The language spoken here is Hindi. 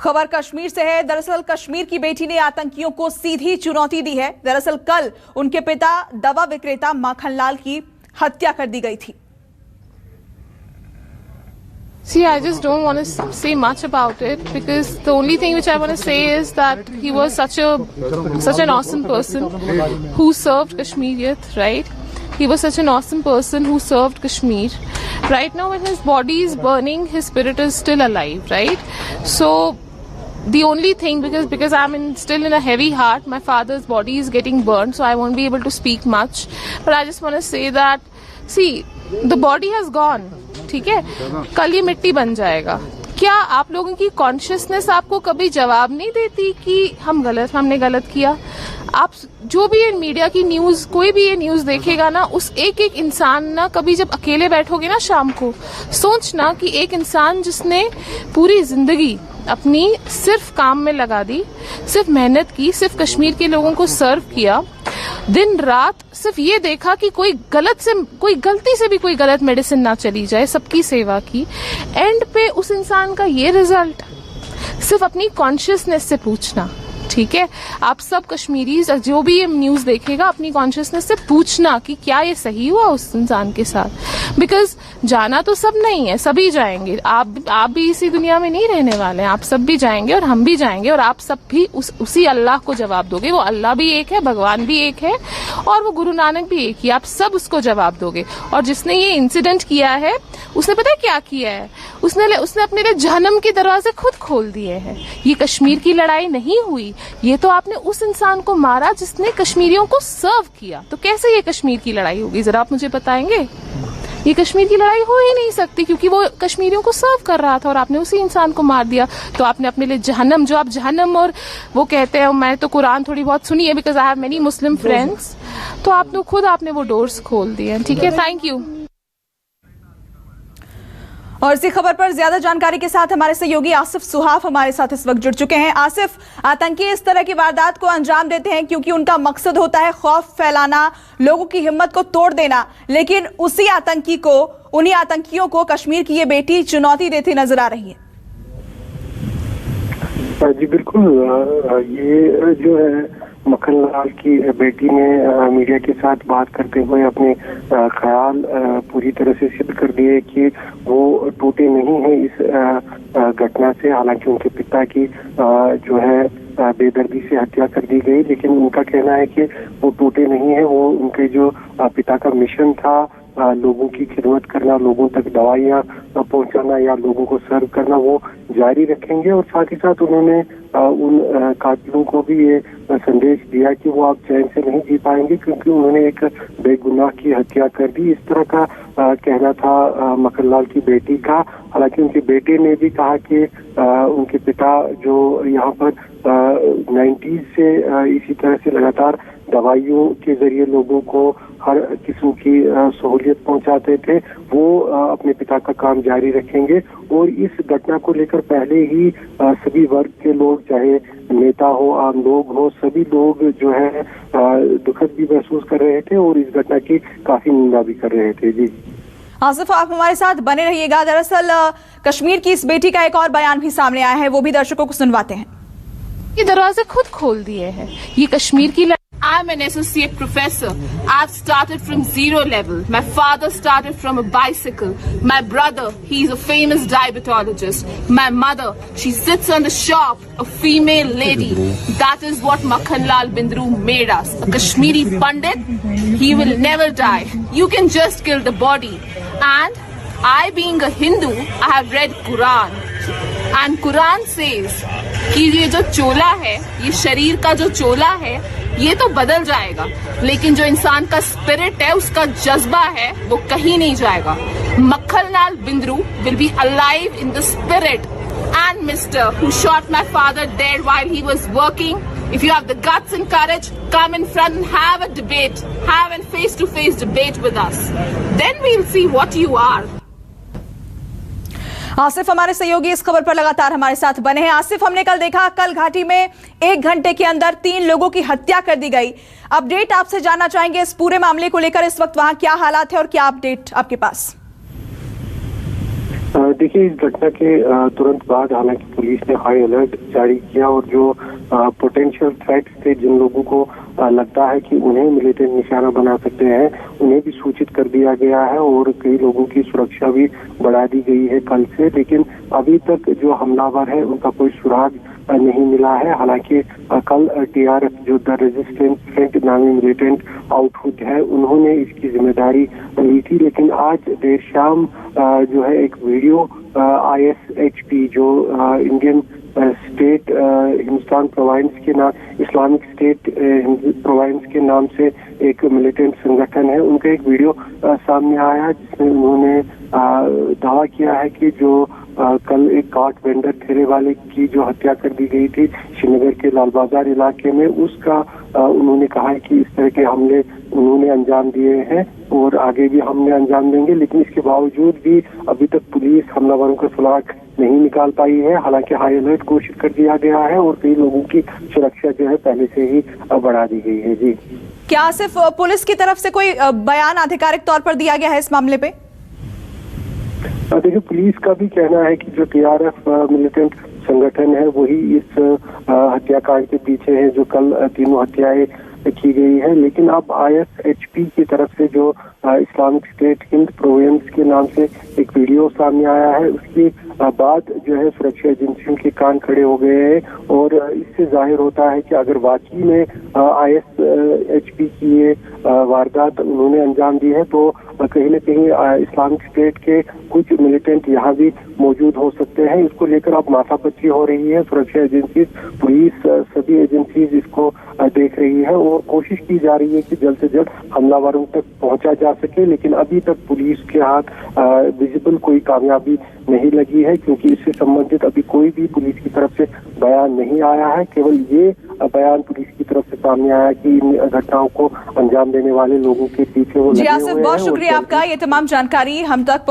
खबर कश्मीर से है। दरअसल कश्मीर की बेटी ने आतंकियों को सीधी चुनौती दी है। दरअसल कल उनके पिता दवा विक्रेता माखनलाल की हत्या कर दी गई थी। See, I just don't want to say much about it because the only thing which I want to say is that he was such an awesome person who served Kashmir youth, right? He was such an awesome person who served Kashmir. Right now, when his body is burning, his spirit is still alive, right? So, the only thing, because I'm still in a heavy heart, my father's body is getting burned, so I won't be able to speak much. But I just want to say that, see, the body has gone. ठीक है, कल ये मिट्टी बन जाएगा। क्या आप लोगों की कॉन्शियसनेस आपको कभी जवाब नहीं देती कि हमने गलत किया? आप जो भी ये मीडिया की न्यूज, कोई भी ये न्यूज देखेगा ना, उस एक एक इंसान ना, कभी जब अकेले बैठोगे ना शाम को, सोचना कि एक इंसान जिसने पूरी जिंदगी अपनी सिर्फ काम में लगा दी, सिर्फ मेहनत की, सिर्फ कश्मीर के लोगों को सर्व किया, दिन रात सिर्फ ये देखा कि कोई गलती से भी कोई गलत मेडिसिन ना चली जाए, सबकी सेवा की, एंड पे उस इंसान का ये रिजल्ट। सिर्फ अपनी कॉन्शियसनेस से पूछना, ठीक है? आप सब कश्मीरी जो भी ये न्यूज देखेगा, अपनी कॉन्शियसनेस से पूछना कि क्या ये सही हुआ उस इंसान के साथ। बिकॉज जाना तो सब नहीं है, सभी जाएंगे। आप भी इसी दुनिया में नहीं रहने वाले हैं, आप सब भी जाएंगे और हम भी जाएंगे, और आप सब भी उसी अल्लाह को जवाब दोगे। वो अल्लाह भी एक है, भगवान भी एक है, और वो गुरु नानक भी एक ही। आप सब उसको जवाब दोगे। और जिसने ये इंसिडेंट किया है, उसने पता है क्या किया है? उसने अपने लिए जहन्नम के दरवाजे खुद खोल दिए हैं। ये कश्मीर की लड़ाई नहीं हुई, ये तो आपने उस इंसान को मारा जिसने कश्मीरियों को सर्व किया। तो कैसे ये कश्मीर की लड़ाई होगी, जरा आप मुझे बताएंगे? ये कश्मीर की लड़ाई हो ही नहीं सकती, क्योंकि वो कश्मीरियों को सर्व कर रहा था और आपने उसी इंसान को मार दिया। तो आपने अपने लिए जहन्नम, जो आप जहन्नम, और वो कहते हैं, मैं तो कुरान थोड़ी बहुत सुनी है because I have many Muslim friends, तो आप लोग खुद आपने वो डोर्स खोल दिए। ठीक है, थैंक यू। और इसी खबर पर ज्यादा जानकारी के साथ हमारे सहयोगी आसिफ सुहाफ हमारे साथ इस वक्त जुड़ चुके हैं। आसिफ, आतंकी इस तरह की वारदात को अंजाम देते हैं क्योंकि उनका मकसद होता है खौफ फैलाना, लोगों की हिम्मत को तोड़ देना, लेकिन उन्हीं आतंकियों को कश्मीर की ये बेटी चुनौती देती नजर आ रही है। जी बिल्कुल, ये जो है मक्खनलाल की बेटी ने मीडिया के साथ बात करते हुए अपने ख्याल पूरी तरह से सिद्ध कर दिए कि वो टूटे नहीं हैं इस घटना से। हालांकि उनके पिता की जो है बेदर्दी से हत्या कर दी गई, लेकिन उनका कहना है कि वो टूटे नहीं है। वो उनके जो पिता का मिशन था, लोगों की खिदमत करना, लोगों तक दवाइयाँ पहुंचाना या लोगों को सर्व करना, वो जारी रखेंगे। और साथ ही साथ उन्होंने उन कातिलों को भी ये संदेश दिया कि वो आप चैन से नहीं जी पाएंगे क्योंकि उन्होंने एक बेगुनाह की हत्या कर दी। इस तरह का कहना था मक्खनलाल की बेटी का। हालांकि उनके बेटे ने भी कहा कि उनके पिता जो यहाँ पर 90s से इसी तरह से लगातार दवाइयों के जरिए लोगों को हर किस्म की सहूलियत पहुंचाते थे, वो अपने पिता का काम जारी रखेंगे। और इस घटना को लेकर पहले ही सभी वर्ग के लोग, चाहे नेता हो, आम लोग हो, सभी लोग जो है दुखद भी महसूस कर रहे थे और इस घटना की काफी निंदा भी कर रहे थे। जी आसिफ, आप हमारे साथ बने रहिएगा। दरअसल कश्मीर की इस बेटी का एक और बयान भी सामने आया है, वो भी दर्शकों को सुनवाते हैं। ये दरवाजे खुद खोल दिए हैं। ये कश्मीर की I'm an associate professor. I've started from zero level. My father started from a bicycle. My brother, he's a famous diabetologist. My mother, she sits on the shop, a female lady. That is what Makhanlal Bindru made us. A Kashmiri Pandit, he will never die. You can just kill the body. And I, being a Hindu, I have read Quran. And Quran says कि ये जो चोला है, ये शरीर का जो चोला है, ये तो बदल जाएगा, लेकिन जो इंसान का स्पिरिट है, उसका जज्बा है, वो कहीं नहीं जाएगा। Makhanlal Bindroo will be alive in the spirit. And Mr. who shot my father dead while he was working, if you have the guts and courage, come in front and have a debate, have a face-to-face debate with us. Then we'll see what you are. Asif हमारे सहयोगी इस खबर पर लगातार हमारे साथ बने हैं। आसिफ, हमने कल देखा, कल घाटी में 1 घंटे के अंदर 3 लोगों की हत्या कर दी गई। अपडेट आपसे जानना चाहेंगे इस पूरे मामले को लेकर, इस वक्त वहां क्या हालात है और क्या अपडेट आपके पास? देखिए, इस घटना के तुरंत बाद हालांकि पुलिस ने हाई अलर्ट जारी किया और जो पोटेंशियल थ्रेट्स थे, जिन लोगों को लगता है कि उन्हें मिलिटेंट निशाना बना सकते हैं, उन्हें भी सूचित कर दिया गया है और कई लोगों की सुरक्षा भी बढ़ा दी गई है कल से। लेकिन अभी तक जो हमलावर है उनका कोई सुराग नहीं मिला है। हालांकि कल TRF जो द रेजिस्टेंस फ्रंट नामी मिलिटेंट आउटफिट है, उन्होंने इसकी जिम्मेदारी ली थी। लेकिन आज देर शाम जो है एक वीडियो ISHP जो इंडियन स्टेट हिंदुस्तान प्रोविंस के नाम, इस्लामिक स्टेट प्रोविंस के नाम से एक मिलिटेंट संगठन है, उनका एक वीडियो सामने आया जिसमें उन्होंने दावा किया है कि जो कल एक काट वेंडर ठेले वाले की जो हत्या कर दी गई थी श्रीनगर के लाल बाजार इलाके में, उसका उन्होंने कहा है कि इस तरह के हमले उन्होंने अंजाम दिए हैं और आगे भी हमले अंजाम देंगे। लेकिन इसके बावजूद भी अभी तक पुलिस हमलावरों का सुराग नहीं निकाल पाई है। हालांकि हाई अलर्ट घोषित कर दिया गया है और कई लोगों की सुरक्षा जो है पहले से ही बढ़ा दी गई है। जी, क्या सिर्फ पुलिस की तरफ से कोई बयान आधिकारिक तौर पर दिया गया है इस मामले पे? देखिए, पुलिस का भी कहना है कि जो TRF मिलिटेंट संगठन है वही इस हत्याकांड के पीछे है, जो कल तीनों हत्याएं की गई है। लेकिन अब ISHP की तरफ से जो इस्लामिक स्टेट हिंद प्रोविंस के नाम से एक वीडियो सामने आया है, उसके बाद जो है सुरक्षा एजेंसियों के कान खड़े हो गए हैं और इससे जाहिर होता है कि अगर वाकई में ISHP की ये वारदात उन्होंने अंजाम दी है तो कहीं न कहीं इस्लामिक स्टेट के कुछ मिलिटेंट यहाँ भी मौजूद हो सकते हैं। इसको लेकर अब माथापच्ची हो रही है। सुरक्षा एजेंसीज, पुलिस, सभी एजेंसीज इसको देख रही है और कोशिश की जा रही है कि जल्द से जल्द हमलावरों तक पहुंचा जा सके। लेकिन अभी तक पुलिस के हाथ विजिबल कोई कामयाबी नहीं लगी है, क्योंकि इससे संबंधित अभी कोई भी पुलिस की तरफ से बयान नहीं आया है। केवल ये बयान पुलिस की तरफ से सामने आया कि इन घटनाओं को अंजाम देने वाले लोगों के पीछे वो जी लगे आसिफ, हुए हैं। बहुत शुक्रिया आपका, ये तमाम जानकारी हम तक